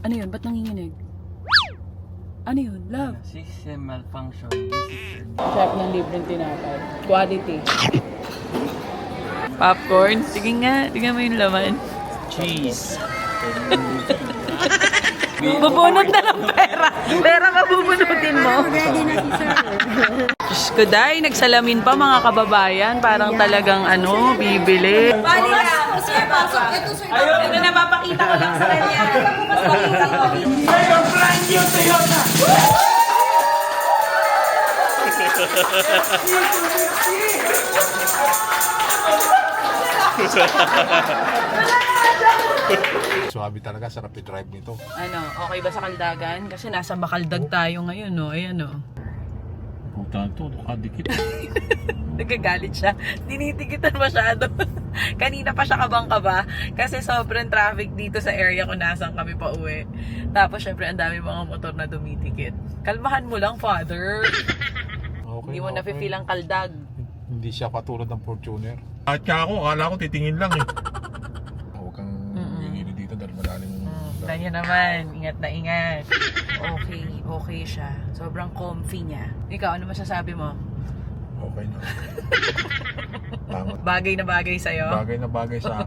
Ano yun? Ba't nanginginig? Ano yun? Love? System malfunction. Sarap ng libreng tinapay. Quality. Popcorn? Sige nga. Tingnan mo yung laman. Cheese. Bubunot na ng pera. Pera mabubunutin mo. Ready na si sir. Diyos ko, day, nagsalamin pa mga kababayan. Parang talagang bibili. Bali na. Sir, pasok. Ito, sir. Ito na, papakita ko lang sa kanya. Suwabe talaga, sarap i-drive nito. Okay ba sa Kaldagan? Kasi nasa Bakaldag tayo ngayon, no? Ayan, no? Puta ito, nakadikit. Nagagalit siya. Tinitikitan masyado. Kanina pa siya kabang-kaba. Kasi sobrang traffic dito sa area kung nasan kami pa uwi. Tapos syempre ang dami mga motor na dumitikit. Kalmahan mo lang, father. Okay, Hindi mo nafe-feel ang kaldag. Hindi siya katulad ng Fortuner. At kaya ako, akala ko titingin lang eh. Huwag kang hihilo dito dahil malalim. Kanya naman, ingat na ingat. Okay siya. Sobrang comfy niya. Ikaw, ano masasabi mo? Okay na. Tama. Bagay na bagay sa'yo? Bagay na bagay sa